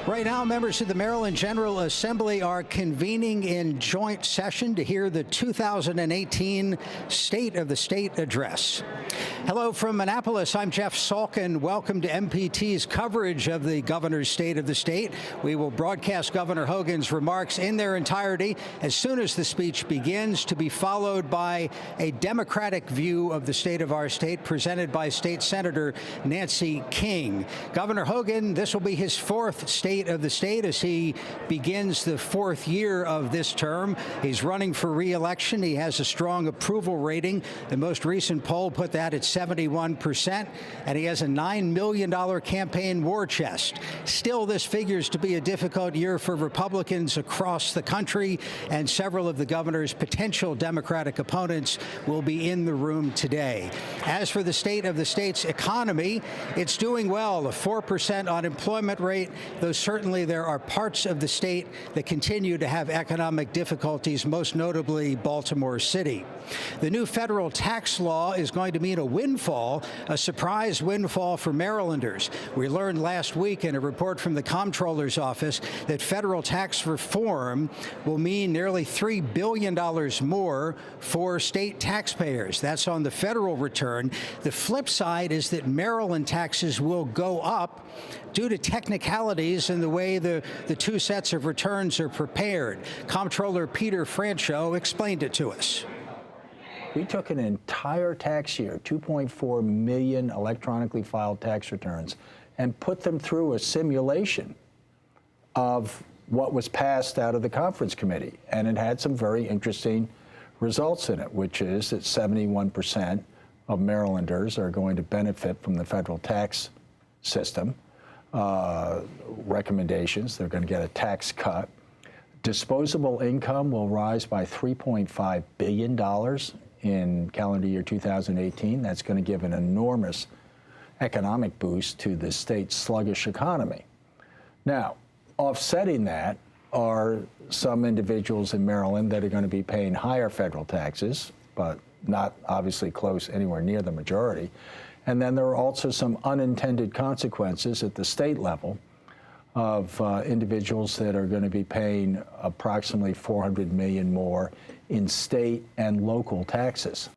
Right now, members of the Maryland General Assembly are convening in joint session to hear the 2018 State of the State address. Hello from Annapolis. I'm Jeff Salkin. Welcome to MPT's coverage of the governor's State of the State. We will broadcast Governor Hogan's remarks in their entirety as soon as the speech begins, to be followed by a Democratic view of the state of our state presented by State Senator Nancy King. Governor Hogan, this will be his fourth State of the State as he begins the fourth year of this term. He's running for re-election. He has a strong approval rating. The most recent poll put that at 71%, and he has a $9 million campaign war chest. Still, this figures to be a difficult year for Republicans across the country, and several of the governor's potential Democratic opponents will be in the room today. As for the state of the state's economy, it's doing well. A 4% unemployment rate, though certainly there are parts of the state that continue to have economic difficulties, most notably Baltimore City. The new federal tax law is going to mean a windfall, a surprise windfall for Marylanders. We learned last week in a report from the Comptroller's office that federal tax reform will mean nearly $3 billion more for state taxpayers. That's on the federal return. The flip side is that Maryland taxes will go up due to technicalities in the way the two sets of returns are prepared. Comptroller Peter Francho explained it to us. We took an entire tax year, 2.4 million electronically filed tax returns, and put them through a simulation of what was passed out of the conference committee. And it had some very interesting results in it, which is that 71% of Marylanders are going to benefit from the federal tax system recommendations. They're going to get a tax cut. Disposable income will rise by $3.5 billion in calendar year 2018. That's going to give an enormous economic boost to the state's sluggish economy. Now, offsetting that are some individuals in Maryland that are going to be paying higher federal taxes, but not obviously close anywhere near the majority. And then there are also some unintended consequences at the state level of individuals that are going to be paying approximately $400 million more in state and local taxes.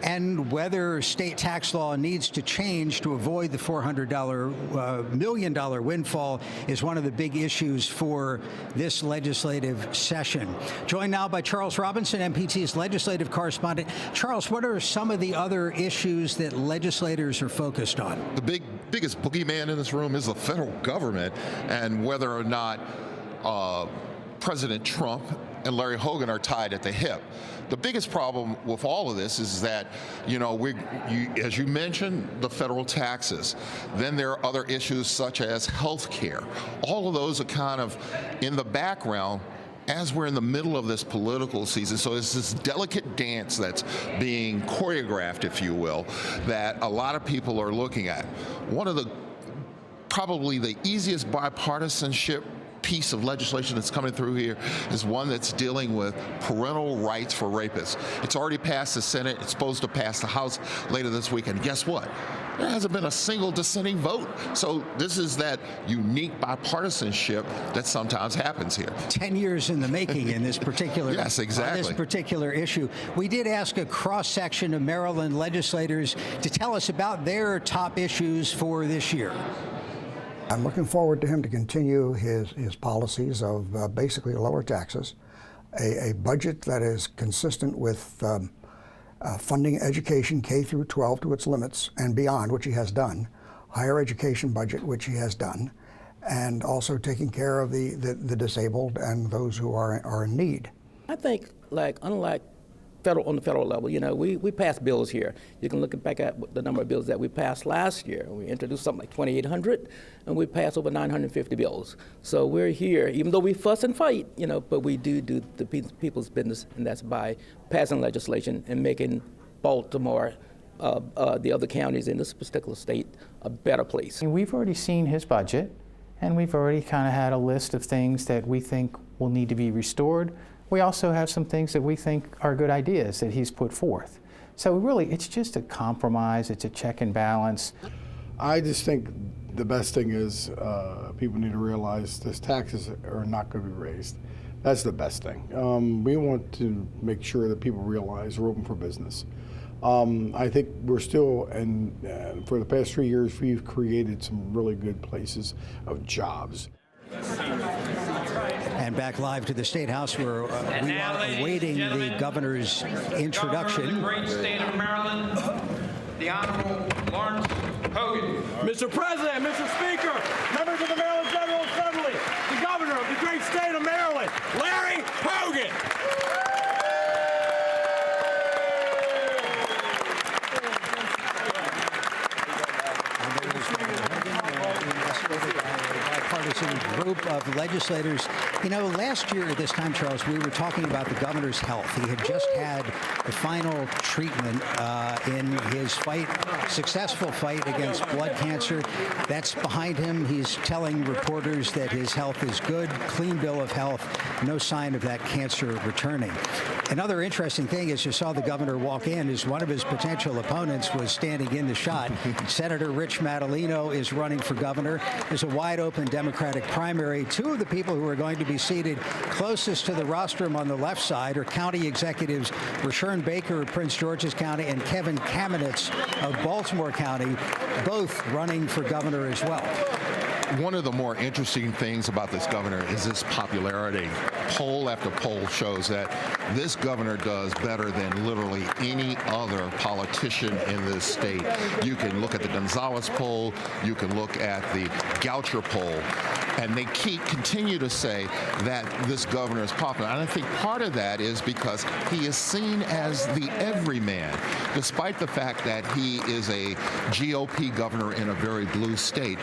And whether state tax law needs to change to avoid the $400 million windfall is one of the big issues for this legislative session. Joined now by Charles Robinson, MPT's legislative correspondent. Charles, what are some of the other issues that legislators are focused on? The biggest boogeyman in this room is the federal government, and whether or not President Trump and Larry Hogan are tied at the hip. The biggest problem with all of this is that, as you mentioned, the federal taxes. Then there are other issues such as health care. All of those are kind of in the background as we're in the middle of this political season. So it's this delicate dance that's being choreographed, if you will, that a lot of people are looking at. One of the probably the easiest bipartisanship piece of legislation that's coming through here is one that's dealing with parental rights for rapists. It's already passed the Senate. It's supposed to pass the House later this week. And guess what? There hasn't been a single dissenting vote. So this is that unique bipartisanship that sometimes happens here. 10 years in the making in this particular, yes, exactly. This particular issue. We did ask a cross-section of Maryland legislators to tell us about their top issues for this year. I'm looking forward to him to continue his policies of basically lower taxes, a budget that is consistent with funding education K through 12 to its limits and beyond, which he has done, higher education budget, which he has done, and also taking care of the disabled and those who are in need. I think, unlike on the federal level, we pass bills here. You can look back at the number of bills that we passed last year. We introduced something like 2,800, and we passed over 950 bills. So we're here, even though we fuss and fight, but we do the people's business, and that's by passing legislation and making Baltimore, the other counties in this particular state, a better place. We've already seen his budget, and we've already kind of had a list of things that we think will need to be restored. We also have some things that we think are good ideas that he's put forth. So really, it's just a compromise. It's a check and balance. I just think the best thing is people need to realize this taxes are not going to be raised. That's the best thing. We want to make sure that people realize we're open for business. I think we're still, and for the past 3 years, we've created some really good places of jobs. And back live to the State House, where we are awaiting the governor's introduction. Governor of the great state of Maryland, the Honorable Lawrence Hogan. Mr. President, Mr. Speaker, members of the Maryland General Assembly, the governor of the great state of Maryland, Larry Hogan. Bipartisan group of legislators. You know, last year at this time, Charles, we were talking about the governor's health. He had just had the final treatment in his successful fight against blood cancer. That's behind him. He's telling reporters that his health is good, clean bill of health, no sign of that cancer returning. Another interesting thing is you saw the governor walk in as one of his potential opponents was standing in the shot. Senator Rich Madaleno is running for governor. There's a wide open Democratic primary. Two of the people who are going to be seated closest to the rostrum on the left side are county executives Rashern Baker of Prince George's County and Kevin Kamenetz of Baltimore County, both running for governor as well. One of the more interesting things about this governor is his popularity. Poll after poll shows that this governor does better than literally any other politician in this state. You can look at the Gonzalez poll, you can look at the Goucher poll, and they continue to say that this governor is popular. And I think part of that is because he is seen as the everyman, despite the fact that he is a GOP governor in a very blue state.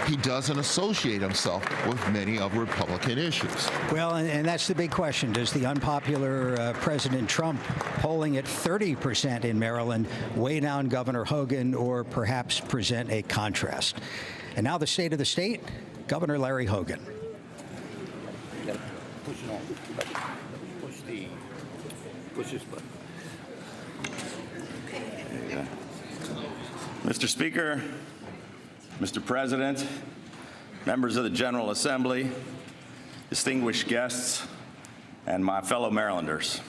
He doesn't associate himself with many of Republican issues. Well, and that's the big question. Does the unpopular President Trump, polling at 30% in Maryland, weigh down Governor Hogan or perhaps present a contrast? And now the state of the state, Governor Larry Hogan. Push this button. Mr. Speaker, Mr. President, members of the General Assembly, distinguished guests, and my fellow Marylanders.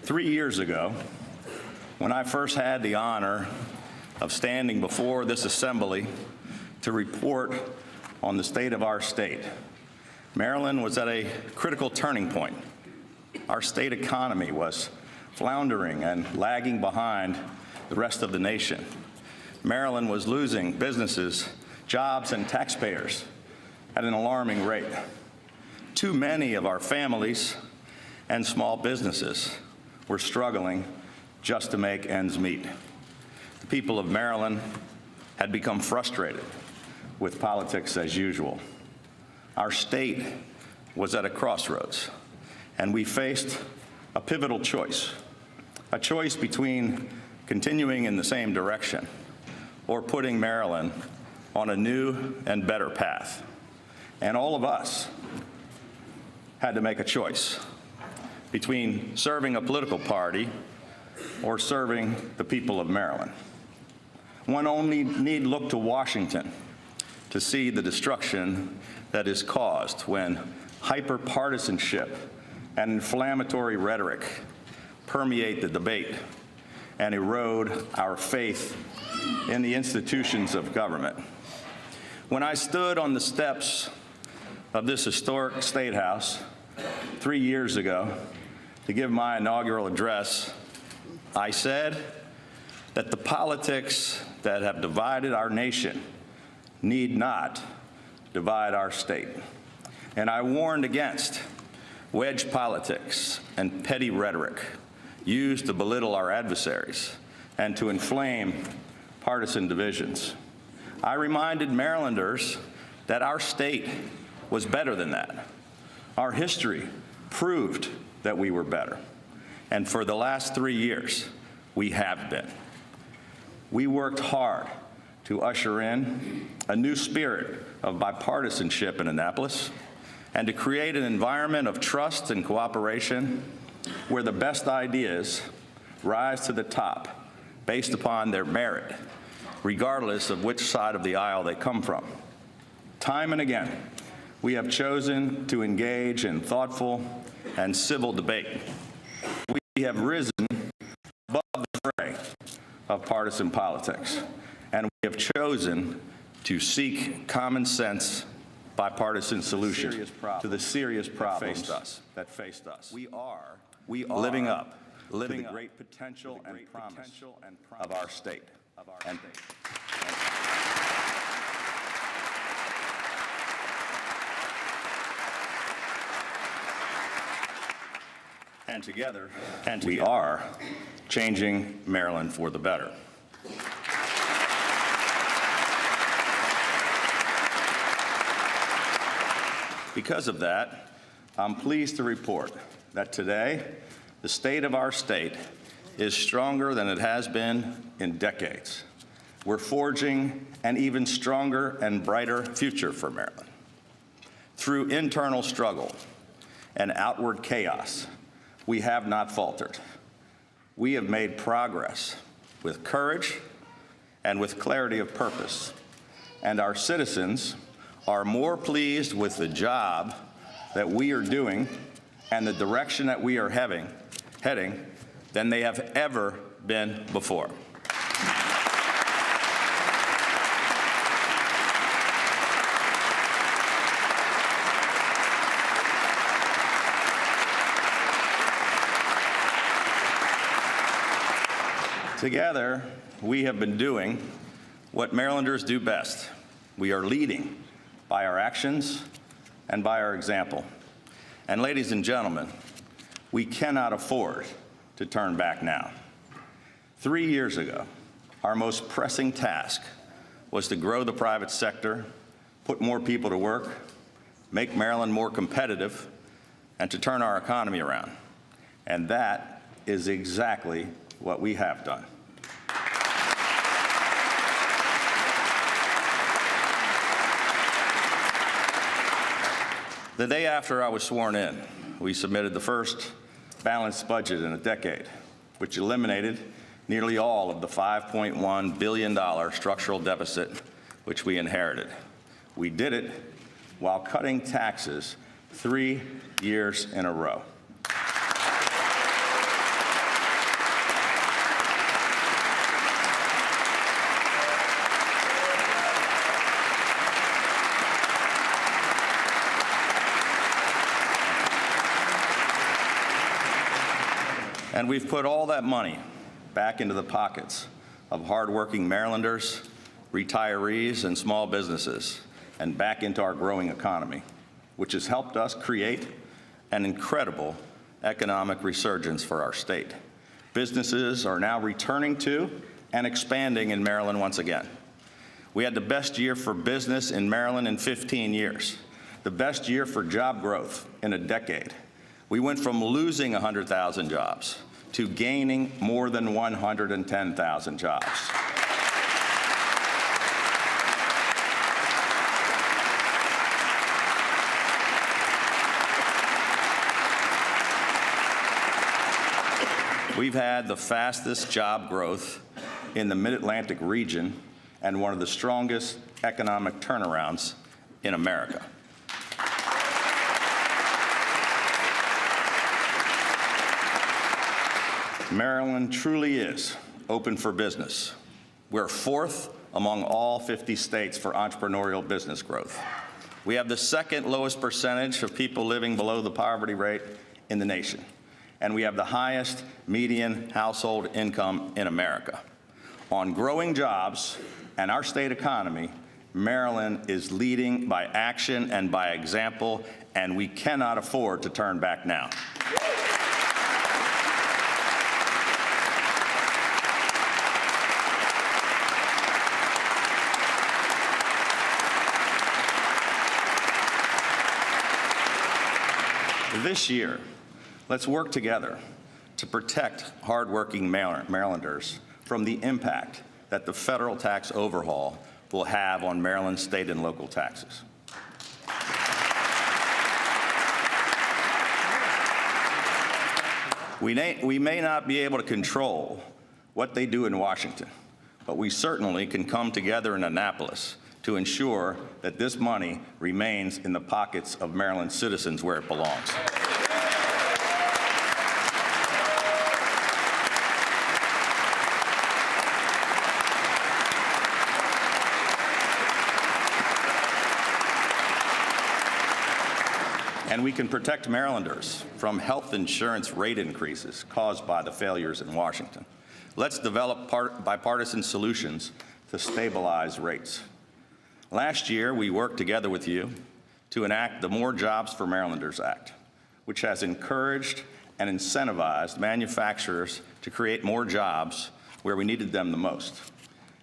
3 years ago, when I first had the honor of standing before this assembly to report on the state of our state, Maryland was at a critical turning point. Our state economy was floundering and lagging behind the rest of the nation. Maryland was losing businesses, jobs, and taxpayers at an alarming rate. Too many of our families and small businesses were struggling just to make ends meet. The people of Maryland had become frustrated with politics as usual. Our state was at a crossroads, and we faced a pivotal choice, a choice between continuing in the same direction or putting Maryland on a new and better path. And all of us had to make a choice between serving a political party or serving the people of Maryland. One only need look to Washington to see the destruction that is caused when hyper-partisanship and inflammatory rhetoric permeate the debate and erode our faith in the institutions of government. When I stood on the steps of this historic State House 3 years ago to give my inaugural address, I said that the politics that have divided our nation need not divide our state. And I warned against wedge politics and petty rhetoric used to belittle our adversaries and to inflame partisan divisions. I reminded Marylanders that our state was better than that. Our history proved that we were better. And for the last 3 years, we have been. We worked hard to usher in a new spirit of bipartisanship in Annapolis and to create an environment of trust and cooperation where the best ideas rise to the top based upon their merit regardless of which side of the aisle they come from. Time and again, we have chosen to engage in thoughtful and civil debate. We have risen above the fray of partisan politics, and we have chosen to seek common sense bipartisan solutions to the serious problems that faced us. We are living up to the great potential and promise of our state. And together, we are changing Maryland for the better. Because of that, I'm pleased to report that today, the state of our state is stronger than it has been in decades. We're forging an even stronger and brighter future for Maryland. Through internal struggle and outward chaos, we have not faltered. We have made progress with courage and with clarity of purpose, and our citizens are more pleased with the job that we are doing and the direction that we are heading than they have ever been before. Together, we have been doing what Marylanders do best. We are leading by our actions and by our example. And ladies and gentlemen, we cannot afford to turn back now. 3 years ago, our most pressing task was to grow the private sector, put more people to work, make Maryland more competitive, and to turn our economy around. And that is exactly what we have done. The day after I was sworn in, we submitted the first balanced budget in a decade, which eliminated nearly all of the $5.1 billion structural deficit which we inherited. We did it while cutting taxes 3 years in a row. And we've put all that money back into the pockets of hardworking Marylanders, retirees, and small businesses, and back into our growing economy, which has helped us create an incredible economic resurgence for our state. Businesses are now returning to and expanding in Maryland once again. We had the best year for business in Maryland in 15 years, the best year for job growth in a decade. We went from losing 100,000 jobs to gaining more than 110,000 jobs. We've had the fastest job growth in the Mid-Atlantic region and one of the strongest economic turnarounds in America. Maryland truly is open for business. We're fourth among all 50 states for entrepreneurial business growth. We have the second lowest percentage of people living below the poverty rate in the nation, and we have the highest median household income in America. On growing jobs and our state economy, Maryland is leading by action and by example, and we cannot afford to turn back now. This year, let's work together to protect hardworking Marylanders from the impact that the federal tax overhaul will have on Maryland state and local taxes. We may not be able to control what they do in Washington, but we certainly can come together in Annapolis to ensure that this money remains in the pockets of Maryland citizens where it belongs. And we can protect Marylanders from health insurance rate increases caused by the failures in Washington. Let's develop bipartisan solutions to stabilize rates. Last year, we worked together with you to enact the More Jobs for Marylanders Act, which has encouraged and incentivized manufacturers to create more jobs where we needed them the most.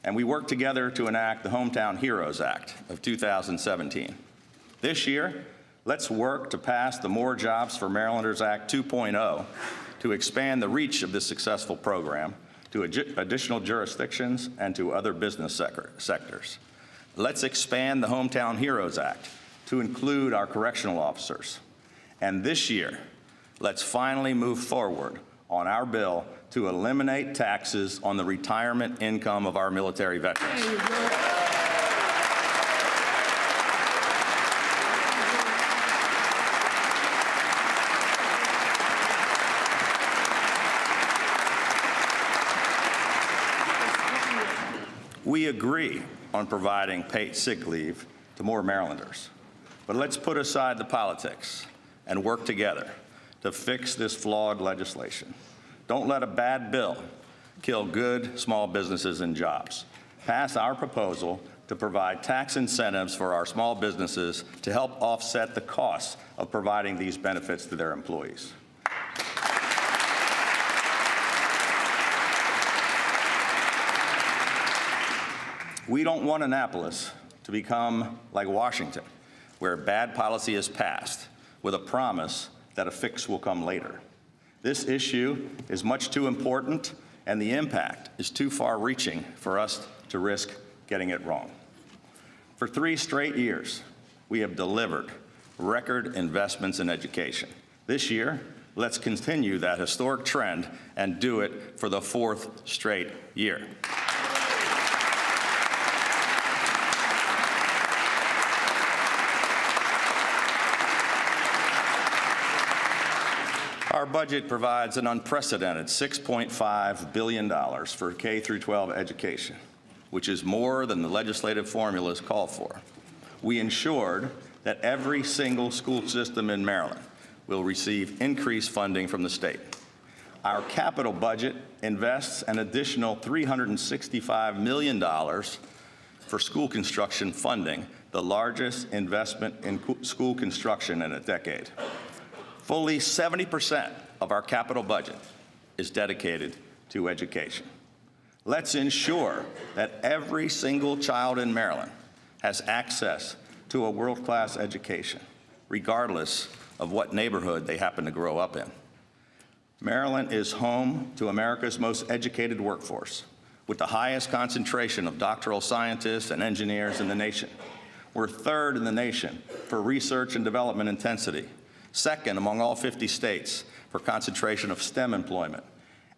And we worked together to enact the Hometown Heroes Act of 2017. This year, let's work to pass the More Jobs for Marylanders Act 2.0 to expand the reach of this successful program to additional jurisdictions and to other business sectors. Let's expand the Hometown Heroes Act to include our correctional officers. And this year, let's finally move forward on our bill to eliminate taxes on the retirement income of our military veterans. We agree on providing paid sick leave to more Marylanders, but let's put aside the politics and work together to fix this flawed legislation. Don't let a bad bill kill good small businesses and jobs. Pass our proposal to provide tax incentives for our small businesses to help offset the costs of providing these benefits to their employees. We don't want Annapolis to become like Washington, where bad policy is passed with a promise that a fix will come later. This issue is much too important, and the impact is too far-reaching for us to risk getting it wrong. For 3 straight years, we have delivered record investments in education. This year, let's continue that historic trend and do it for the 4th straight year. Our budget provides an unprecedented $6.5 billion for K-12 education, which is more than the legislative formulas call for. We ensured that every single school system in Maryland will receive increased funding from the state. Our capital budget invests an additional $365 million for school construction funding, the largest investment in school construction in a decade. Fully 70% of our capital budget is dedicated to education. Let's ensure that every single child in Maryland has access to a world-class education, regardless of what neighborhood they happen to grow up in. Maryland is home to America's most educated workforce, with the highest concentration of doctoral scientists and engineers in the nation. We're 3rd in the nation for research and development intensity, 2nd among all 50 states for concentration of STEM employment,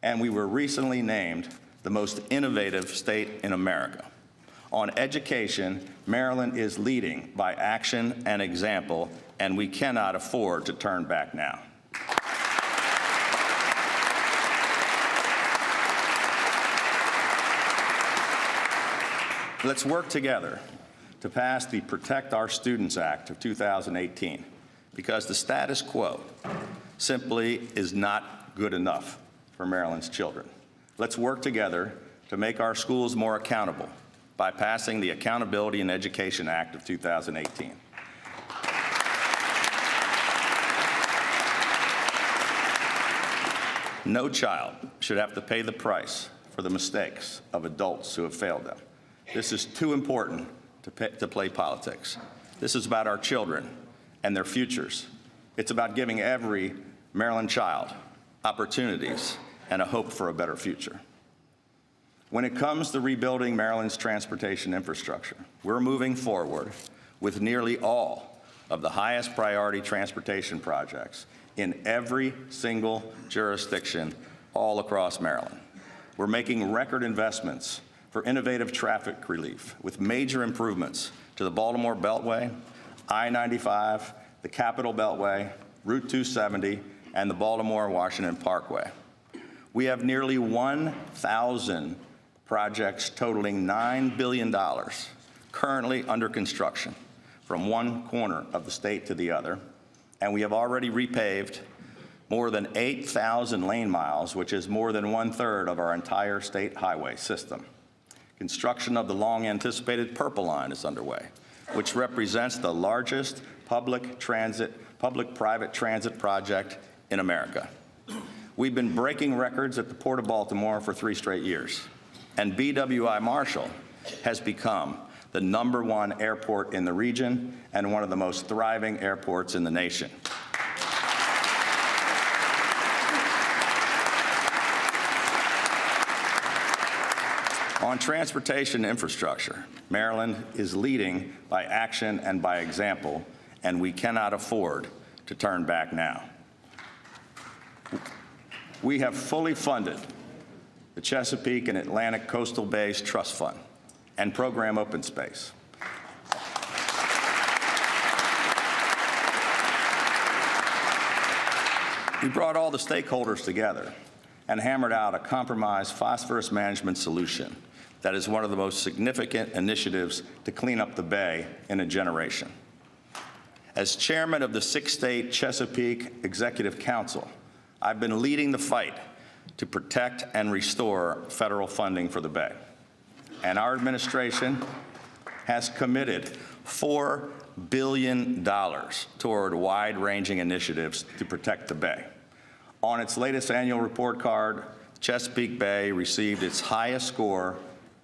and we were recently named the most innovative state in America. On education, Maryland is leading by action and example, and we cannot afford to turn back now. Let's work together to pass the Protect Our Students Act of 2018. Because the status quo simply is not good enough for Maryland's children. Let's work together to make our schools more accountable by passing the Accountability in Education Act of 2018. No child should have to pay the price for the mistakes of adults who have failed them. This is too important to play politics. This is about our children and their futures. It's about giving every Maryland child opportunities and a hope for a better future. When it comes to rebuilding Maryland's transportation infrastructure, we're moving forward with nearly all of the highest priority transportation projects in every single jurisdiction all across Maryland. We're making record investments for innovative traffic relief with major improvements to the Baltimore Beltway, I-95, the Capitol Beltway, Route 270, and the Baltimore-Washington Parkway. We have nearly 1,000 projects totaling $9 billion currently under construction from one corner of the state to the other, and we have already repaved more than 8,000 lane miles, which is more than 1/3 of our entire state highway system. Construction of the long-anticipated Purple Line is underway, which represents the largest public-private transit project in America. We've been breaking records at the Port of Baltimore for 3 straight years, and BWI Marshall has become the #1 airport in the region and one of the most thriving airports in the nation. On transportation infrastructure, Maryland is leading by action and by example, and we cannot afford to turn back now. We have fully funded the Chesapeake and Atlantic Coastal Bays Trust Fund and Program Open Space. We brought all the stakeholders together and hammered out a compromise phosphorus management solution that is one of the most significant initiatives to clean up the Bay in a generation. As chairman of the 6-state Chesapeake Executive Council, I've been leading the fight to protect and restore federal funding for the Bay. And our administration has committed $4 billion toward wide-ranging initiatives to protect the Bay. On its latest annual report card, Chesapeake Bay received its highest score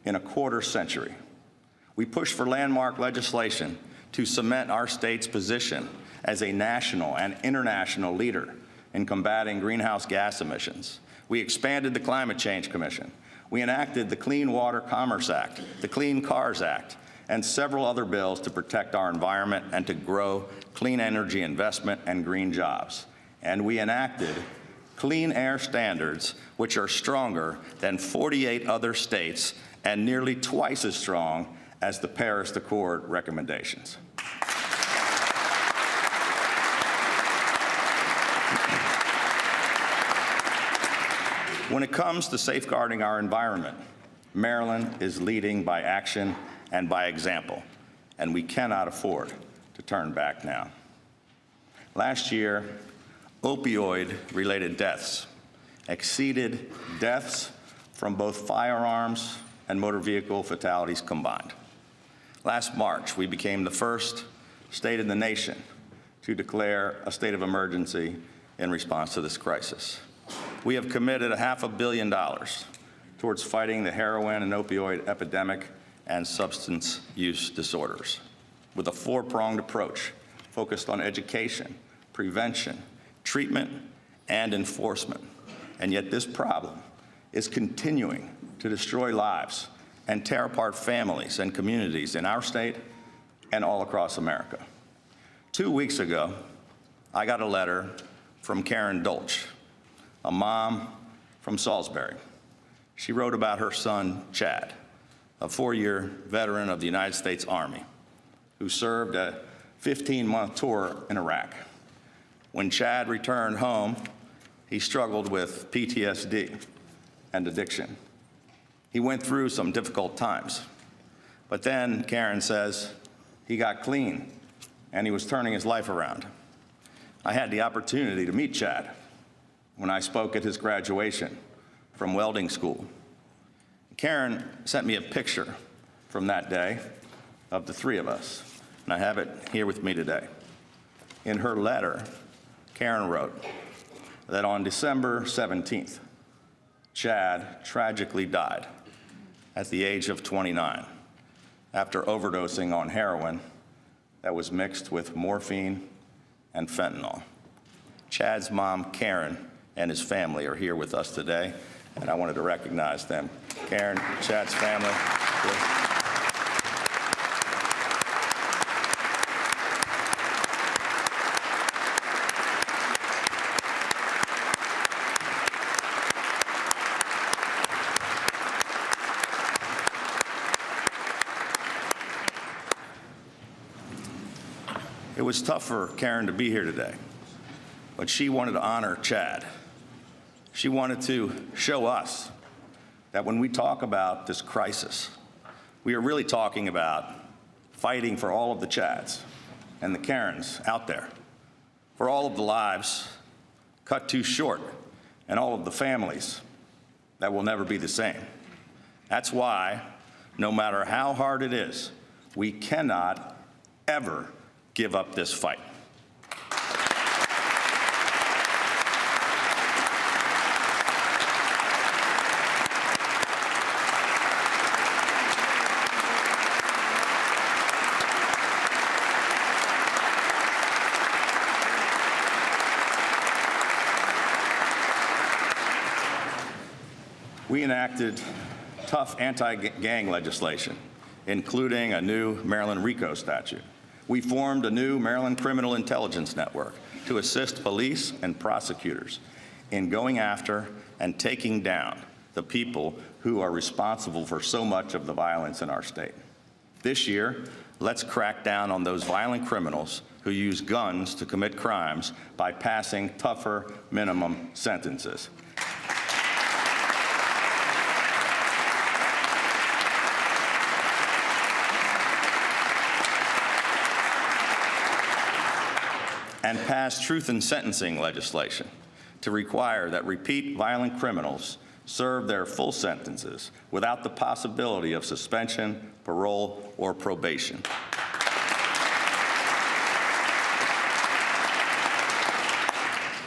in a quarter century. We pushed for landmark legislation to cement our state's position as a national and international leader in combating greenhouse gas emissions. We expanded the Climate Change Commission. We enacted the Clean Water Commerce Act, the Clean Cars Act, and several other bills to protect our environment and to grow clean energy investment and green jobs. And we enacted clean air standards, which are stronger than 48 other states and nearly twice as strong as the Paris Accord recommendations. When it comes to safeguarding our environment, Maryland is leading by action and by example, and we cannot afford to turn back now. Last year, opioid-related deaths exceeded deaths from both firearms and motor vehicle fatalities combined. Last March, we became the first state in the nation to declare a state of emergency in response to this crisis. We have committed $500 million towards fighting the heroin and opioid epidemic and substance use disorders, with a 4-pronged approach focused on education, prevention, treatment, and enforcement. And yet this problem is continuing to destroy lives and tear apart families and communities in our state and all across America. 2 weeks ago, I got a letter from Karen Dolch, a mom from Salisbury. She wrote about her son, Chad, a 4-year veteran of the United States Army, who served a 15-month tour in Iraq. When Chad returned home, he struggled with PTSD and addiction. He went through some difficult times. But then, Karen says, he got clean, and he was turning his life around. I had the opportunity to meet Chad when I spoke at his graduation from welding school. Karen sent me a picture from that day of the 3 of us, and I have it here with me today. In her letter, Karen wrote that on December 17th, Chad tragically died at the age of 29 after overdosing on heroin that was mixed with morphine and fentanyl. Chad's mom, Karen, and his family are here with us today, and I wanted to recognize them. Karen, Chad's family. was tough for Karen to be here today, but she wanted to honor Chad. She wanted to show us that when we talk about this crisis, we are really talking about fighting for all of the Chads and the Karens out there, for all of the lives cut too short and all of the families that will never be the same. That's why, no matter how hard it is, we cannot ever give up this fight. We enacted tough anti-gang legislation, including a new Maryland RICO statute. We formed a new Maryland Criminal Intelligence Network to assist police and prosecutors in going after and taking down the people who are responsible for so much of the violence in our state. This year, let's crack down on those violent criminals who use guns to commit crimes by passing tougher minimum sentences. And pass truth in sentencing legislation to require that repeat violent criminals serve their full sentences without the possibility of suspension, parole, or probation.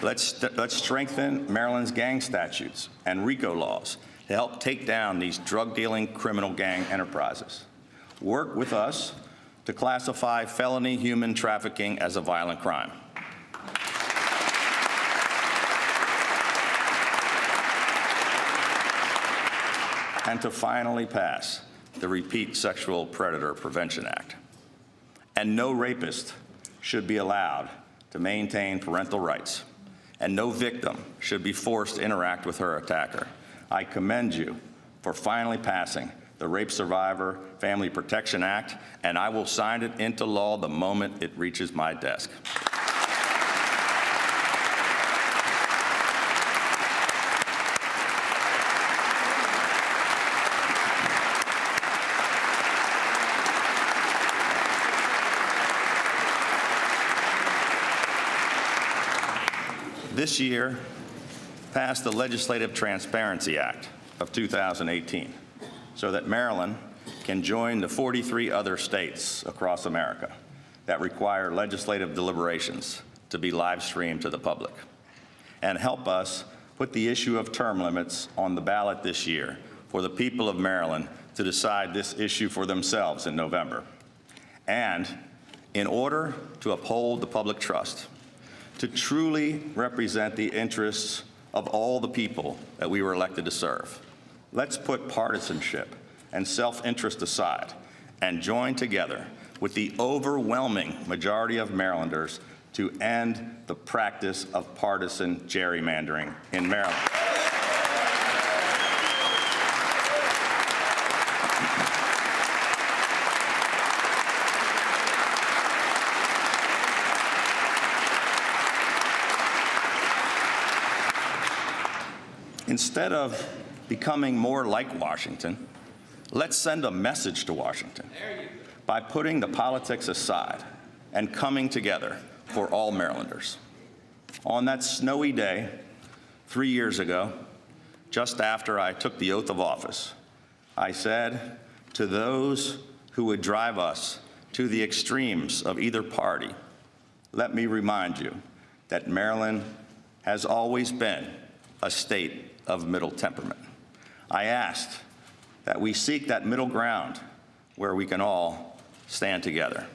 Let's strengthen Maryland's gang statutes and RICO laws to help take down these drug-dealing criminal gang enterprises. Work with us to classify felony human trafficking as a violent crime. And to finally pass the Repeat Sexual Predator Prevention Act. And no rapist should be allowed to maintain parental rights, and no victim should be forced to interact with her attacker. I commend you for finally passing the Rape Survivor Family Protection Act, and I will sign it into law the moment it reaches my desk. This year passed the Legislative Transparency Act of 2018 so that Maryland can join the 43 other states across America that require legislative deliberations to be live streamed to the public, and help us put the issue of term limits on the ballot this year for the people of Maryland to decide this issue for themselves in November. And in order to uphold the public trust, to truly represent the interests of all the people that we were elected to serve, let's put partisanship and self-interest aside and join together with the overwhelming majority of Marylanders to end the practice of partisan gerrymandering in Maryland. Instead of becoming more like Washington, let's send a message to Washington by putting the politics aside and coming together for all Marylanders. On that snowy day 3 years ago, just after I took the oath of office, I said to those who would drive us to the extremes of either party, let me remind you that Maryland has always been a state of middle temperament. I asked that we seek that middle ground where we can all stand together.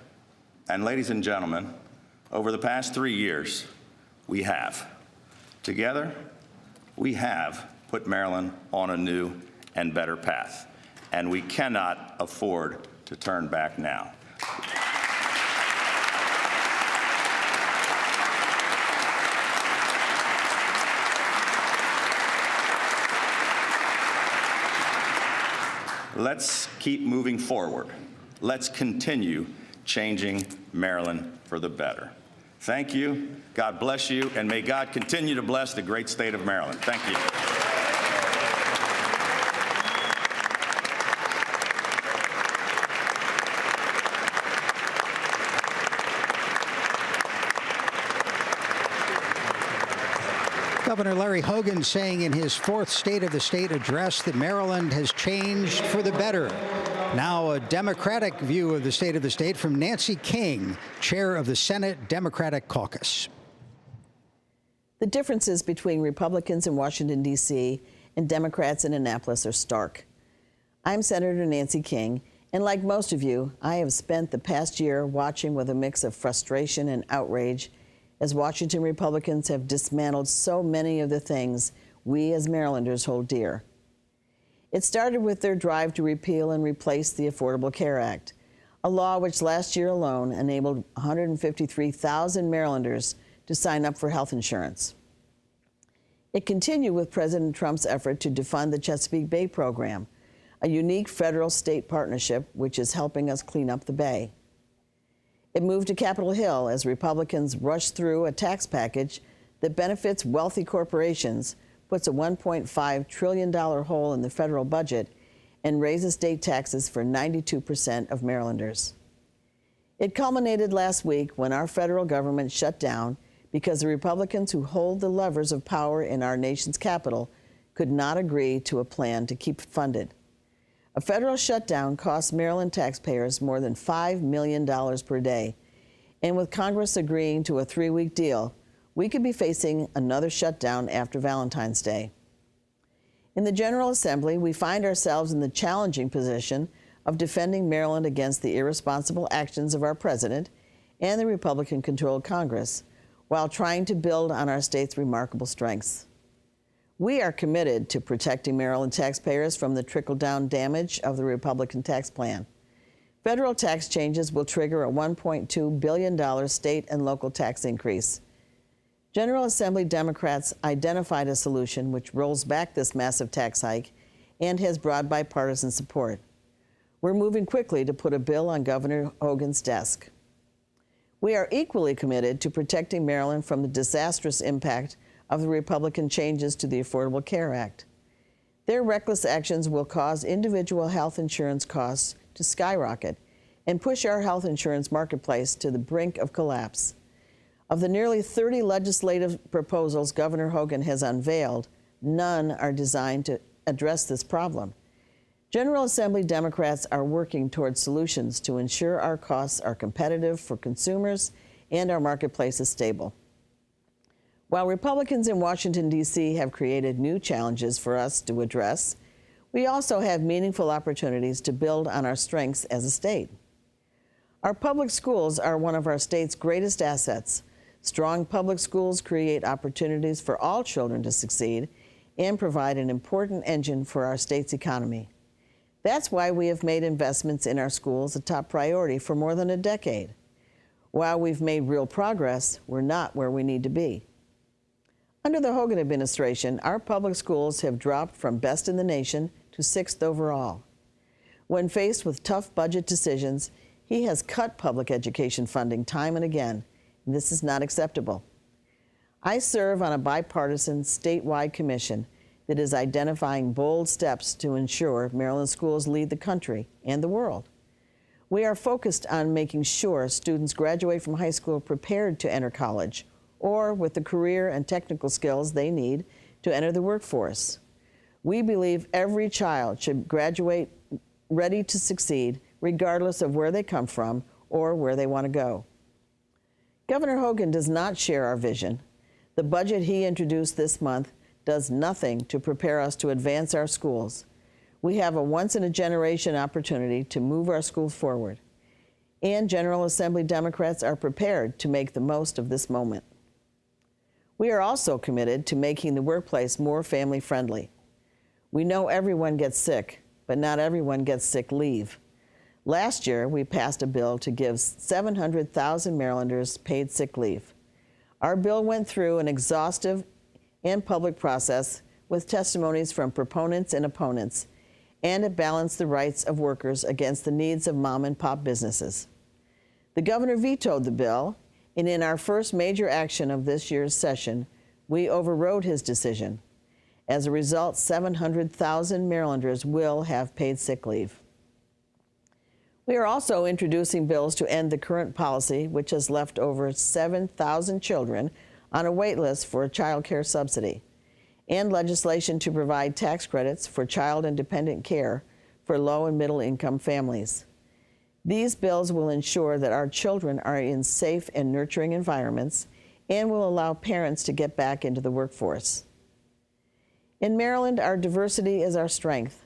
And ladies and gentlemen, over the past 3 years, we have. Together, we have put Maryland on a new and better path, and we cannot afford to turn back now. Let's keep moving forward. Let's continue changing Maryland for the better. Thank you. God bless you, and may God continue to bless the great state of Maryland. Thank you. Governor Larry Hogan saying in his fourth State of the State address that Maryland has changed for the better. Now a Democratic view of the state of the state from Nancy King, chair of the Senate Democratic Caucus. The differences between Republicans in Washington, D.C. and Democrats in Annapolis are stark. I'm Senator Nancy King, and like most of you, I have spent the past year watching with a mix of frustration and outrage as Washington Republicans have dismantled so many of the things we as Marylanders hold dear. It started with their drive to repeal and replace the Affordable Care Act, a law which last year alone enabled 153,000 Marylanders to sign up for health insurance. It continued with President Trump's effort to defund the Chesapeake Bay program, a unique federal-state partnership which is helping us clean up the Bay. It moved to Capitol Hill as Republicans rushed through a tax package that benefits wealthy corporations, puts a $1.5 trillion hole in the federal budget, and raises state taxes for 92% of Marylanders. It culminated last week when our federal government shut down because the Republicans who hold the levers of power in our nation's capital could not agree to a plan to keep it funded. A federal shutdown costs Maryland taxpayers more than $5 million per day, and with Congress agreeing to a 3-week deal, we could be facing another shutdown after Valentine's Day. In the General Assembly, we find ourselves in the challenging position of defending Maryland against the irresponsible actions of our president and the Republican-controlled Congress, while trying to build on our state's remarkable strengths. We are committed to protecting Maryland taxpayers from the trickle-down damage of the Republican tax plan. Federal tax changes will trigger a $1.2 billion state and local tax increase. General Assembly Democrats identified a solution which rolls back this massive tax hike and has broad bipartisan support. We're moving quickly to put a bill on Governor Hogan's desk. We are equally committed to protecting Maryland from the disastrous impact of the Republican changes to the Affordable Care Act. Their reckless actions will cause individual health insurance costs to skyrocket and push our health insurance marketplace to the brink of collapse. Of the nearly 30 legislative proposals Governor Hogan has unveiled, none are designed to address this problem. General Assembly Democrats are working towards solutions to ensure our costs are competitive for consumers and our marketplace is stable. While Republicans in Washington, D.C. have created new challenges for us to address, we also have meaningful opportunities to build on our strengths as a state. Our public schools are one of our state's greatest assets. Strong public schools create opportunities for all children to succeed and provide an important engine for our state's economy. That's why we have made investments in our schools a top priority for more than a decade. While we've made real progress, we're not where we need to be. Under the Hogan administration, our public schools have dropped from best in the nation to 6th overall. When faced with tough budget decisions, he has cut public education funding time and again, and this is not acceptable. I serve on a bipartisan statewide commission that is identifying bold steps to ensure Maryland schools lead the country and the world. We are focused on making sure students graduate from high school prepared to enter college or with the career and technical skills they need to enter the workforce. We believe every child should graduate ready to succeed, regardless of where they come from or where they want to go. Governor Hogan does not share our vision. The budget he introduced this month does nothing to prepare us to advance our schools. We have a once-in-a-generation opportunity to move our schools forward. And General Assembly Democrats are prepared to make the most of this moment. We are also committed to making the workplace more family-friendly. We know everyone gets sick, but not everyone gets sick leave. Last year, we passed a bill to give 700,000 Marylanders paid sick leave. Our bill went through an exhaustive and public process with testimonies from proponents and opponents, and it balanced the rights of workers against the needs of mom-and-pop businesses. The governor vetoed the bill, and in our first major action of this year's session, we overrode his decision. As a result, 700,000 Marylanders will have paid sick leave. We are also introducing bills to end the current policy, which has left over 7,000 children on a wait list for a child care subsidy, and legislation to provide tax credits for child and dependent care for low and middle income families. These bills will ensure that our children are in safe and nurturing environments and will allow parents to get back into the workforce. In Maryland, our diversity is our strength.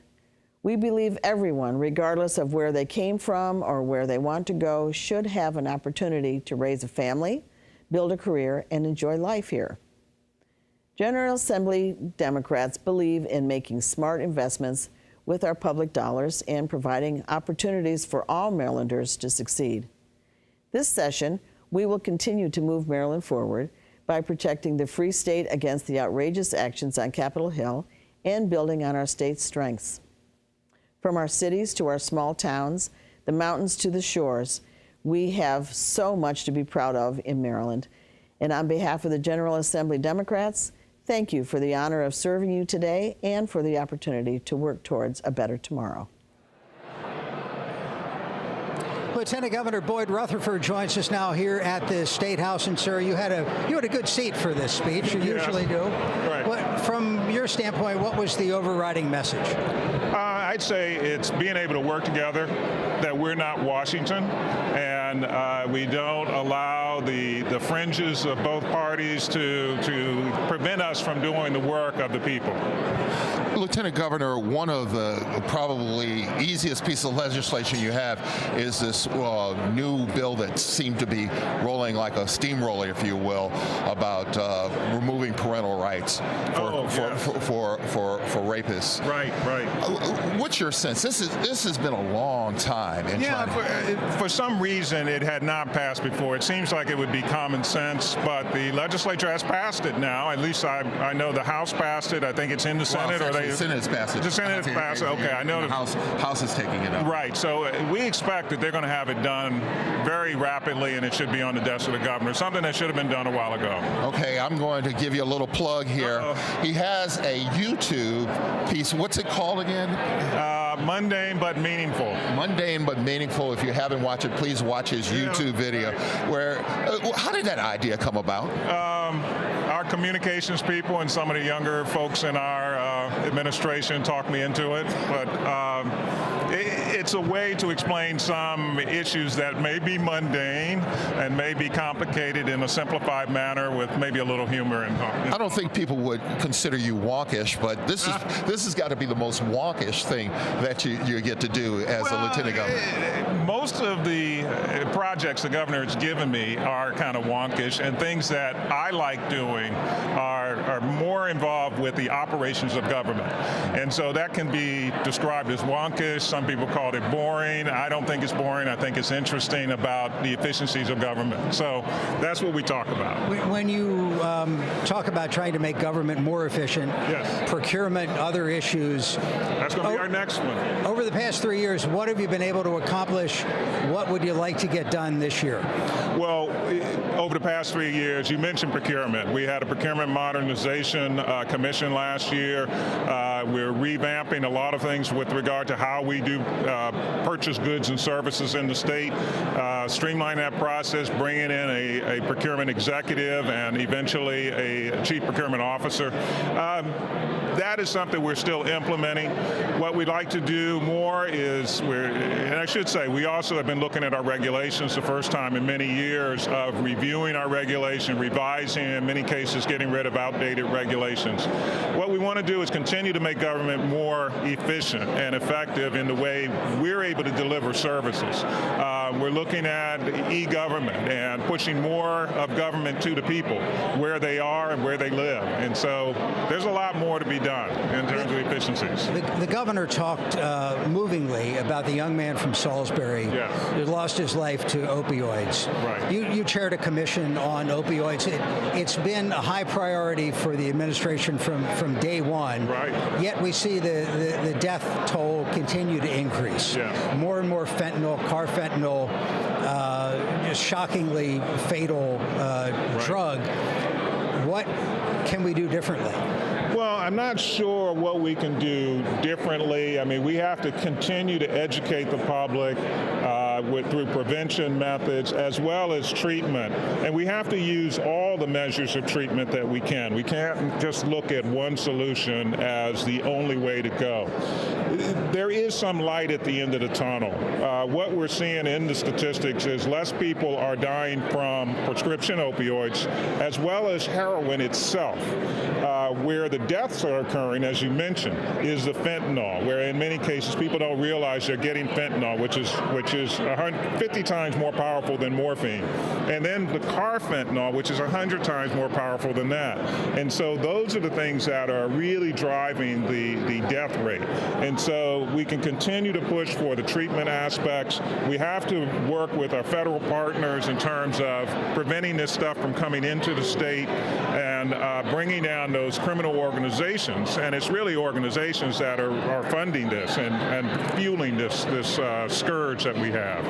We believe everyone, regardless of where they came from or where they want to go, should have an opportunity to raise a family, build a career, and enjoy life here. General Assembly Democrats believe in making smart investments with our public dollars and providing opportunities for all Marylanders to succeed. This session, we will continue to move Maryland forward by protecting the free state against the outrageous actions on Capitol Hill and building on our state's strengths. From our cities to our small towns, the mountains to the shores, we have so much to be proud of in Maryland. And on behalf of the General Assembly Democrats, thank you for the honor of serving you today and for the opportunity to work towards a better tomorrow. Lieutenant Governor Boyd Rutherford joins us now here at the State House. And, sir, you had a good seat for this speech. You usually do. Right. From your standpoint, what was the overriding message? I'd say it's being able to work together, that we're not Washington, and we don't allow the fringes of both parties to prevent us from doing the work of the people. Lieutenant Governor, one of the probably easiest pieces of legislation you have is this new bill that seemed to be rolling like a steamroller, if you will, about removing parental rights for rapists. Right. What's your sense? This has been a long time. For some reason, it had not passed before. It seems like it would be common sense, but the legislature has passed it now. At least I know the House passed it. I think it's in the Senate. The Senate's passed it. The Senate's passed it. Okay, I know the House is taking it up. Right. So we expect that they're going to have it done very rapidly, and it should be on the desk of the governor. Something that should have been done a while ago. Okay, I'm going to give you a little plug here. He has a YouTube piece. What's it called again? Mundane but meaningful. Mundane but meaningful. If you haven't watched it, please watch his YouTube video. Where? How did that idea come about? Our communications people and some of the younger folks in our administration talked me into it, but it's a way to explain some issues that may be mundane and may be complicated in a simplified manner with maybe a little humor and I don't think people would consider you wonkish, but this has got to be the most wonkish thing that you get to do as a lieutenant governor. Most of the projects the governor has given me are kind of wonkish, and things that I like doing are more involved with the operations of government. And so that can be described as wonkish. Some people call it boring. I don't think it's boring. I think it's interesting about the efficiencies of government. So that's what we talk about. When you talk about trying to make government more efficient, yes, procurement, other issues. That's going to be our next one. Over the past 3 years, what have you been able to accomplish? What would you like to get done this year? Well, over the past 3 years, you mentioned procurement. We had a procurement modernization commission last year. We're revamping a lot of things with regard to how we do purchase goods and services in the state, streamline that process, bringing in a procurement executive and eventually a chief procurement officer. That is something we're still implementing. What we'd like to do more is, and I should say, we also have been looking at our regulations the first time in many years of reviewing our regulation, revising, in many cases, getting rid of outdated regulations. What we want to do is continue to make government more efficient and effective in the way we're able to deliver services. We're looking at e-government and pushing more of government to the people, where they are and where they live. And so there's a lot more to be done in terms of efficiencies. The governor talked movingly about the young man from Salisbury who lost his life to opioids. Right. You chaired a commission on opioids. It's been a high priority for the administration from day one. Right. Yet we see the death toll continue to increase. Yeah. More and more fentanyl, carfentanil, just shockingly fatal drug. What can we do differently? Well, I'm not sure what we can do differently. I mean, we have to continue to educate the public through prevention methods as well as treatment. And we have to use all the measures of treatment that we can. We can't just look at one solution as the only way to go. There is some light at the end of the tunnel. What we're seeing in the statistics is less people are dying from prescription opioids as well as heroin itself. Where the deaths are occurring, as you mentioned, is the fentanyl, where in many cases people don't realize they're getting fentanyl, which is 50 times more powerful than morphine. And then the carfentanil, which is 100 times more powerful than that. And so those are the things that are really driving the death rate. And so we can continue to push for the treatment aspects. We have to work with our federal partners in terms of preventing this stuff from coming into the state and bringing down those criminal organizations. And it's really organizations that are funding this and fueling this scourge that we have.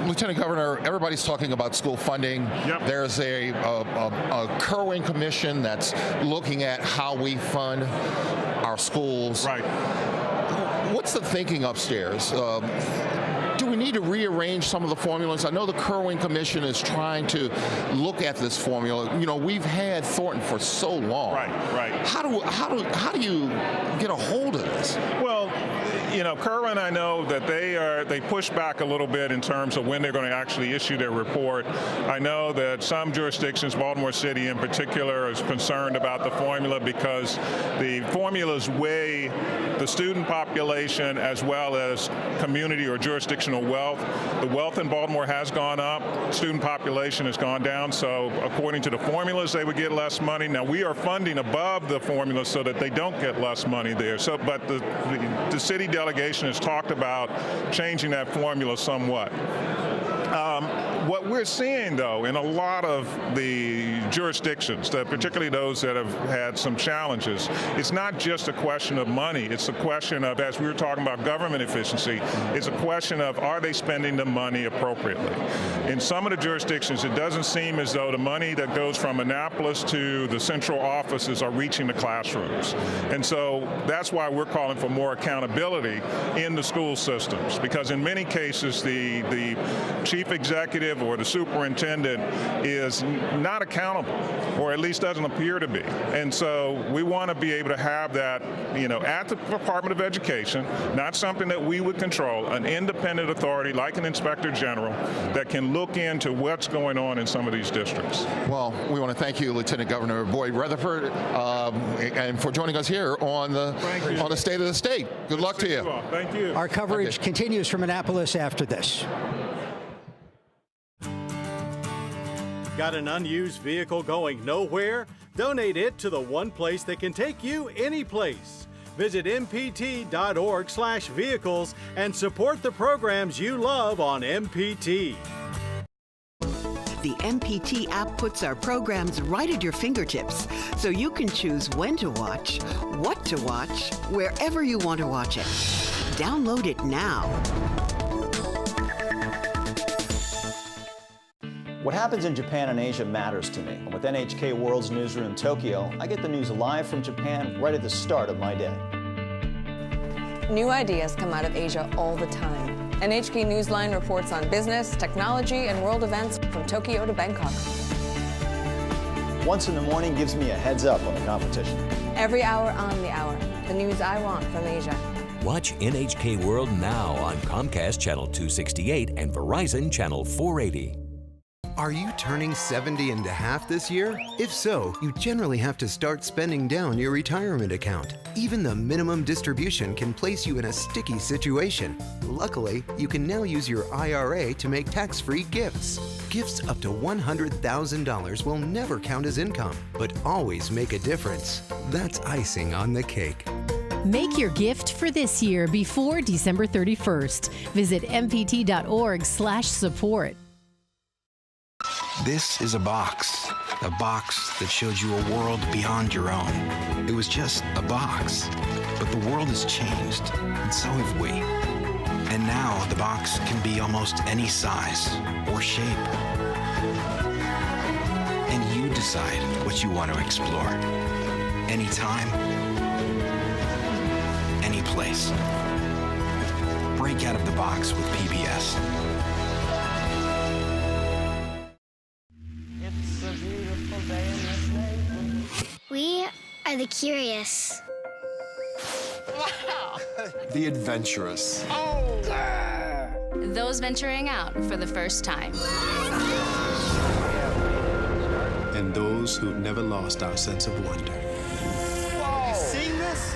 Lieutenant Governor, everybody's talking about school funding. Yep. There's a Kerwin Commission that's looking at how we fund our schools. Right. What's the thinking upstairs? Do we need to rearrange some of the formulas? I know the Kerwin Commission is trying to look at this formula. You know, we've had Thornton for so long. Right. How do you get a hold of this? Well, you know, Kerwin, I know that they push back a little bit in terms of when they're going to actually issue their report. I know that some jurisdictions, Baltimore City in particular, is concerned about the formula because the formulas weigh the student population as well as community or jurisdictional wealth. The wealth in Baltimore has gone up. Student population has gone down. So according to the formulas, they would get less money. Now, we are funding above the formula so that they don't get less money there. So, but the city delegation has talked about changing that formula somewhat. What we're seeing, though, in a lot of the jurisdictions, particularly those that have had some challenges, it's not just a question of money. It's a question of, as we were talking about government efficiency, it's a question of, are they spending the money appropriately? In some of the jurisdictions, it doesn't seem as though the money that goes from Annapolis to the central offices are reaching the classrooms. And so that's why we're calling for more accountability in the school systems, because in many cases, the chief executive or the superintendent is not accountable, or at least doesn't appear to be. And so we want to be able to have that, you know, at the Department of Education, not something that we would control, an independent authority like an inspector general that can look into what's going on in some of these districts. Well, we want to thank you, Lieutenant Governor Boyd Rutherford, and for joining us here on the State of the State. Good luck to you. Thank you. Our coverage continues from Annapolis after this. Got an unused vehicle going nowhere? Donate it to the one place that can take you any place. Visit mpt.org/vehicles and support the programs you love on MPT. The MPT app puts our programs right at your fingertips, so you can choose when to watch, what to watch, wherever you want to watch it. Download it now. What happens in Japan and Asia matters to me. With NHK World's newsroom in Tokyo, I get the news live from Japan right at the start of my day. New ideas come out of Asia all the time. NHK Newsline reports on business, technology, and world events from Tokyo to Bangkok. Once in the morning gives me a heads up on the competition. Every hour on the hour, the news I want from Asia. Watch NHK World now on Comcast Channel 268 and Verizon Channel 480. Are you turning 70 into half this year? If so, you generally have to start spending down your retirement account. Even the minimum distribution can place you in a sticky situation. Luckily, you can now use your IRA to make tax-free gifts. Gifts up to $100,000 will never count as income, but always make a difference. That's icing on the cake. Make your gift for this year before December 31st. Visit mpt.org/support. This is a box that showed you a world beyond your own. It was just a box, but the world has changed, and so have we. And now the box can be almost any size or shape. And you decide what you want to explore. Anytime, any place. Break out of the box with PBS. It's a beautiful day in this neighborhood. We are the curious. Wow! The adventurous. Oh! Those venturing out for the first time. And those who've never lost our sense of wonder. Whoa. You seen this?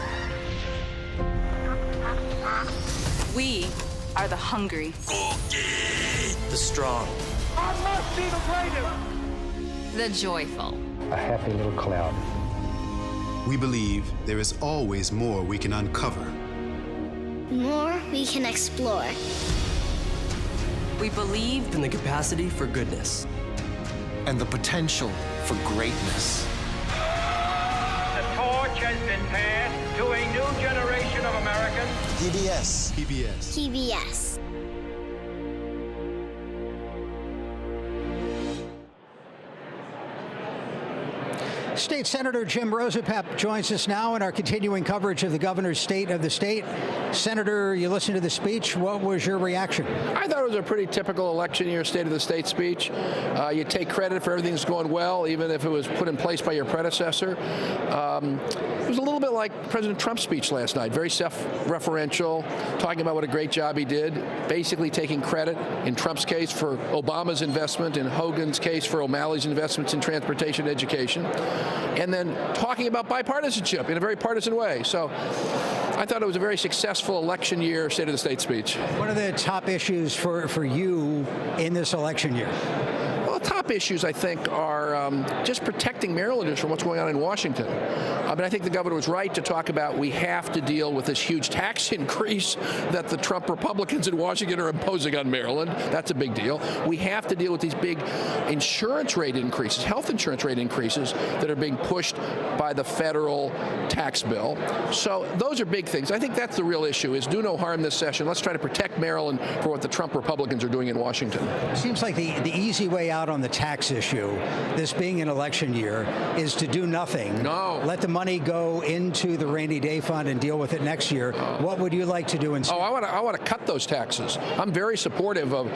We are the hungry. The strong. I must be the greatest! The joyful. A happy little cloud. We believe there is always more we can uncover. More we can explore. We believe in the capacity for goodness. And the potential for greatness. The torch has been passed to a new generation of Americans. PBS. PBS. PBS. State Senator Jim Rosapap joins us now in our continuing coverage of the governor's state of the state. Senator, you listened to the speech. What was your reaction? I thought it was a pretty typical election year state of the state speech. You take credit for everything that's going well, even if it was put in place by your predecessor. It was a little bit like President Trump's speech last night, very self-referential, talking about what a great job he did, basically taking credit, in Trump's case, for Obama's investment, in Hogan's case, for O'Malley's investments in transportation and education, and then talking about bipartisanship in a very partisan way. So I thought it was a very successful election year state of the state speech. What are the top issues for you in this election year? Well, top issues, I think, are just protecting Marylanders from what's going on in Washington. I mean, I think the governor was right to talk about we have to deal with this huge tax increase that the Trump Republicans in Washington are imposing on Maryland. That's a big deal. We have to deal with these big insurance rate increases, health insurance rate increases that are being pushed by the federal tax bill. So those are big things. I think that's the real issue, is do no harm this session. Let's try to protect Maryland for what the Trump Republicans are doing in Washington. Seems like the easy way out on the tax issue, this being an election year, is to do nothing. No. Let the money go into the rainy day fund and deal with it next year. What would you like to do instead? I want to cut those taxes. I'm very supportive of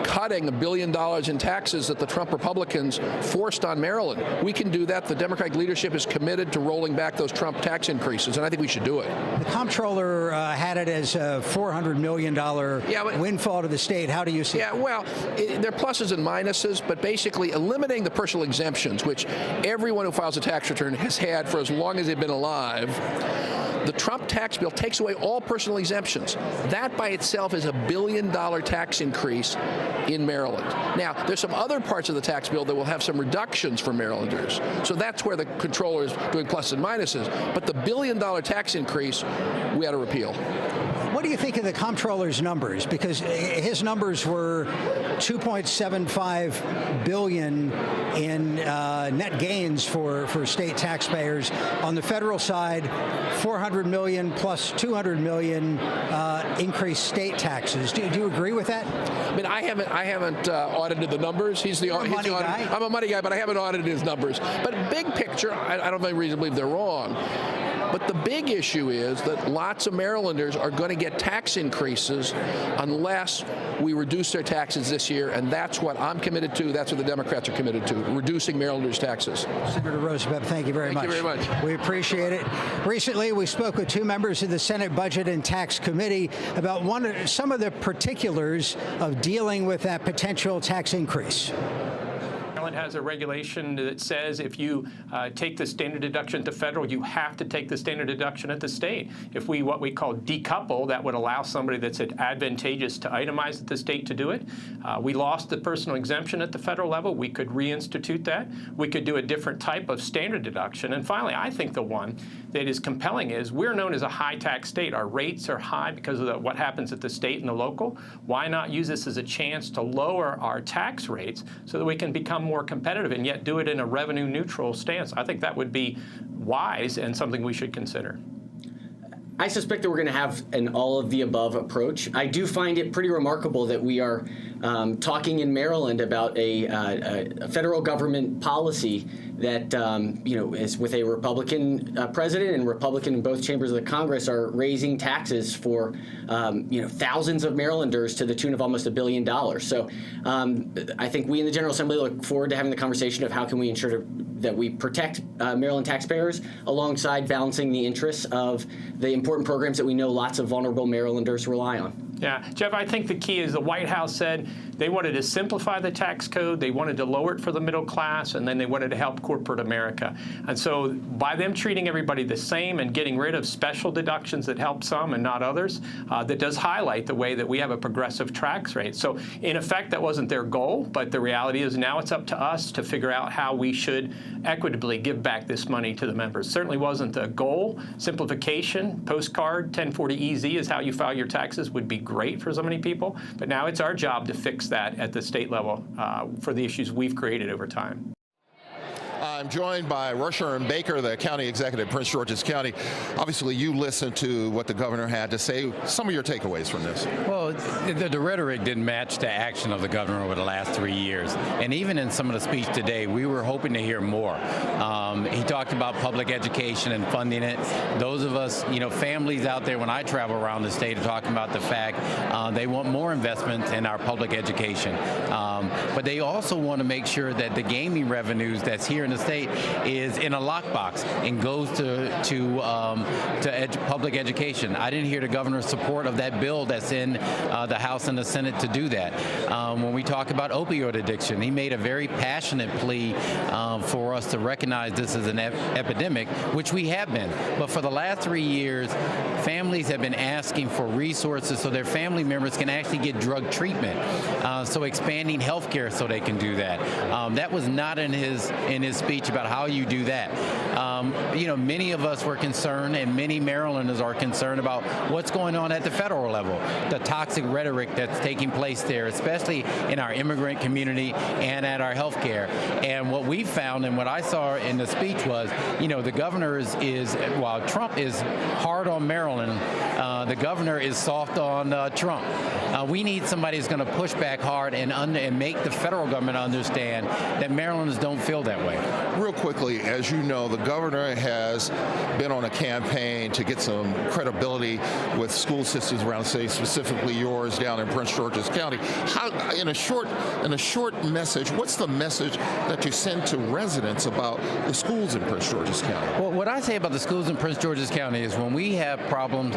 cutting $1 billion in taxes that the Trump Republicans forced on Maryland. We can do that. The Democratic leadership is committed to rolling back those Trump tax increases, and I think we should do it. The comptroller had it as a $400 million windfall to the state. How do you see it? Yeah, well, there are pluses and minuses, but basically eliminating the personal exemptions, which everyone who files a tax return has had for as long as they've been alive. The Trump tax bill takes away all personal exemptions. That by itself is a $1 billion tax increase in Maryland. Now, there's some other parts of the tax bill that will have some reductions for Marylanders. So that's where the comptroller is doing pluses and minuses. But the $1 billion tax increase, we ought to repeal. What do you think of the comptroller's numbers? Because his numbers were $2.75 billion in net gains for state taxpayers. On the federal side, $400 million plus $200 million increased state taxes. Do you agree with that? I mean, I haven't audited the numbers. He's the money guy. I'm a money guy, but I haven't audited his numbers. But big picture, I don't have any reason to believe they're wrong. But the big issue is that lots of Marylanders are going to get tax increases unless we reduce their taxes this year, and that's what I'm committed to. That's what the Democrats are committed to, reducing Marylanders' taxes. Senator Rosapap, thank you very much. Thank you very much. We appreciate it. Recently, we spoke with two members of the Senate Budget and Tax Committee about some of the particulars of dealing with that potential tax increase. Maryland has a regulation that says if you take the standard deduction to federal, you have to take the standard deduction at the state. If we what we call decouple, that would allow somebody that's advantageous to itemize at the state to do it. We lost the personal exemption at the federal level. We could reinstitute that. We could do a different type of standard deduction. And finally, I think the one that is compelling is we're known as a high tax state. Our rates are high because of what happens at the state and the local. Why not use this as a chance to lower our tax rates so that we can become more competitive and yet do it in a revenue neutral stance? I think that would be wise and something we should consider. I suspect that we're going to have an all-of-the-above approach. I do find it pretty remarkable that we are talking in Maryland about a federal government policy that is with a Republican president and Republican in both chambers of the Congress are raising taxes for thousands of Marylanders to the tune of almost $1 billion. So I think we in the General Assembly look forward to having the conversation of how can we ensure that we protect Maryland taxpayers alongside balancing the interests of the important programs that we know lots of vulnerable Marylanders rely on. Yeah, Jeff, I think the key is the White House said they wanted to simplify the tax code, they wanted to lower it for the middle class, and then they wanted to help corporate America. And so by them treating everybody the same and getting rid of special deductions that help some and not others, that does highlight the way that we have a progressive tax rate. So in effect, that wasn't their goal, but the reality is now it's up to us to figure out how we should equitably give back this money to the members. Certainly wasn't the goal. Simplification, postcard, 1040EZ is how you file your taxes would be great for so many people, but now it's our job to fix that at the state level for the issues we've created over time. I'm joined by Rusher and Baker, the county executive of Prince George's County. Obviously, you listened to what the governor had to say. Some of your takeaways from this? Well, the rhetoric didn't match the action of the governor over the last 3 years. And even in some of the speech today, we were hoping to hear more. He talked about public education and funding it. Those of us, families out there, when I travel around the state, are talking about the fact they want more investment in our public education. But they also want to make sure that the gaming revenues that's here in the state is in a lockbox and goes to public education. I didn't hear the governor's support of that bill that's in the House and the Senate to do that. When we talk about opioid addiction, he made a very passionate plea for us to recognize this as an epidemic, which we have been. But for the last 3 years, families have been asking for resources so their family members can actually get drug treatment. So expanding health care so they can do that. That was not in his speech about how you do that. Many of us were concerned, and many Marylanders are concerned about what's going on at the federal level, the toxic rhetoric that's taking place there, especially in our immigrant community and at our health care. And what we found and what I saw in the speech was, the governor is while Trump is hard on Maryland, the governor is soft on Trump. We need somebody who's going to push back hard and make the federal government understand that Marylanders don't feel that way. Real quickly, as you know, the governor has been on a campaign to get some credibility with school systems around the state, specifically yours down in Prince George's County. How, in a short message, what's the message that you send to residents about the schools in Prince George's County? Well, what I say about the schools in Prince George's County is when we have problems,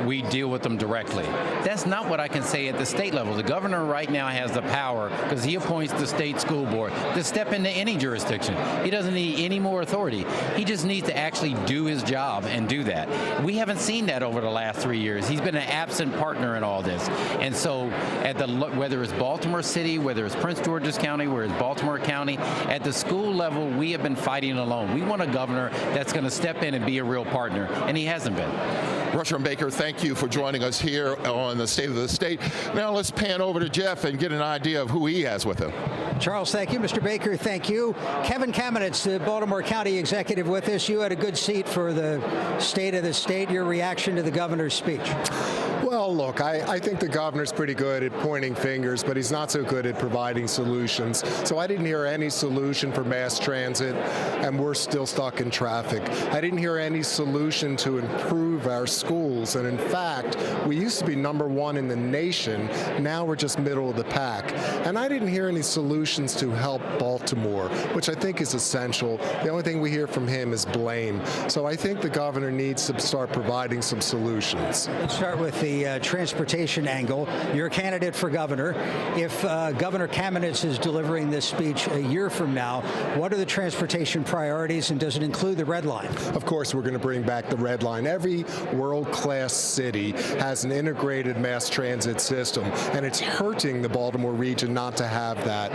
we deal with them directly. That's not what I can say at the state level. The governor right now has the power, because he appoints the state school board, to step into any jurisdiction. He doesn't need any more authority. He just needs to actually do his job and do that. We haven't seen that over the last 3 years. He's been an absent partner in all this. And so whether it's Baltimore City, whether it's Prince George's County, whether it's Baltimore County, at the school level, we have been fighting alone. We want a governor that's going to step in and be a real partner, and he hasn't been. Rusher and Baker, thank you for joining us here on the State of the State. Now let's pan over to Jeff and get an idea of who he has with him. Charles, thank you. Mr. Baker, thank you. Kevin Kamenetz, the Baltimore County executive, with us. You had a good seat for the State of the State. Your reaction to the governor's speech? Well, look, I think the governor's pretty good at pointing fingers, but he's not so good at providing solutions. So I didn't hear any solution for mass transit, and we're still stuck in traffic. I didn't hear any solution to improve our schools. And in fact, we used to be #1 in the nation. Now we're just middle of the pack. And I didn't hear any solutions to help Baltimore, which I think is essential. The only thing we hear from him is blame. So I think the governor needs to start providing some solutions. Let's start with the the transportation angle. You're a candidate for governor. If Governor Kamenetz is delivering this speech a year from now, what are the transportation priorities, and does it include the Red Line? Of course, we're going to bring back the Red Line. Every world-class city has an integrated mass transit system, and it's hurting the Baltimore region not to have that.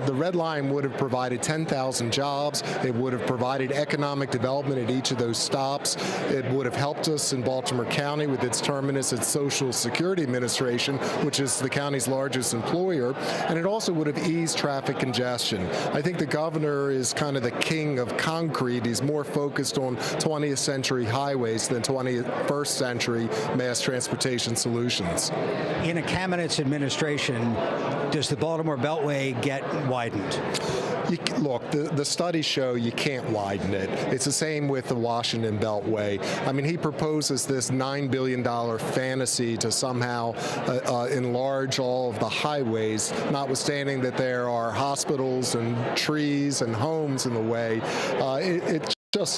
The Red Line would have provided 10,000 jobs. It would have provided economic development at each of those stops. It would have helped us in Baltimore County with its terminus at Social Security Administration, which is the county's largest employer, and it also would have eased traffic congestion. I think the governor is kind of the king of concrete. He's more focused on 20th century highways than 21st century mass transportation solutions. In a Kamenetz administration, does the Baltimore Beltway get widened? Look, the studies show you can't widen it. It's the same with the Washington Beltway. I mean, he proposes this $9 billion fantasy to somehow enlarge all of the highways, notwithstanding that there are hospitals and trees and homes in the way.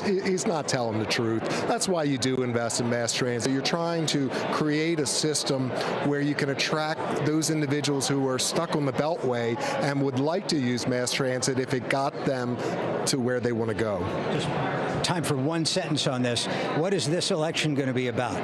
He's not telling the truth. That's why you do invest in mass transit. You're trying to create a system where you can attract those individuals who are stuck on the Beltway and would like to use mass transit if it got them to where they want to go. Just time for one sentence on this. What is this election going to be about?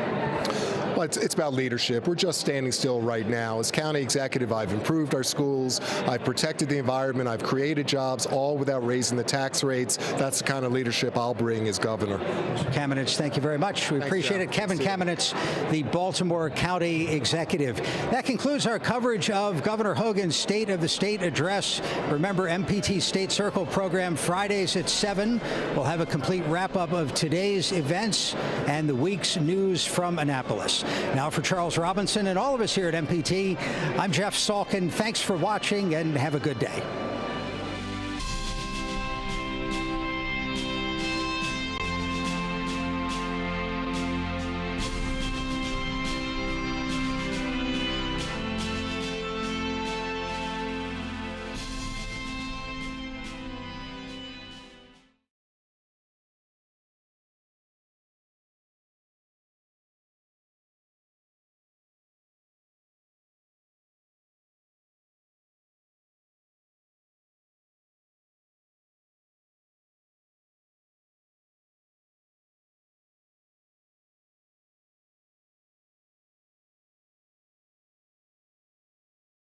Well, it's about leadership. We're just standing still right now. As county executive, I've improved our schools, I've protected the environment, I've created jobs, all without raising the tax rates. That's the kind of leadership I'll bring as governor. Mr. Kamenetz, thank you very much. We appreciate it. Kevin Kamenetz, the Baltimore County executive. That concludes our coverage of Governor Hogan's State of the State address. Remember, MPT State Circle program Fridays at 7. We'll have a complete wrap-up of today's events and the week's news from Annapolis. Now for Charles Robinson and all of us here at MPT, I'm Jeff Salkin. Thanks for watching and have a good day.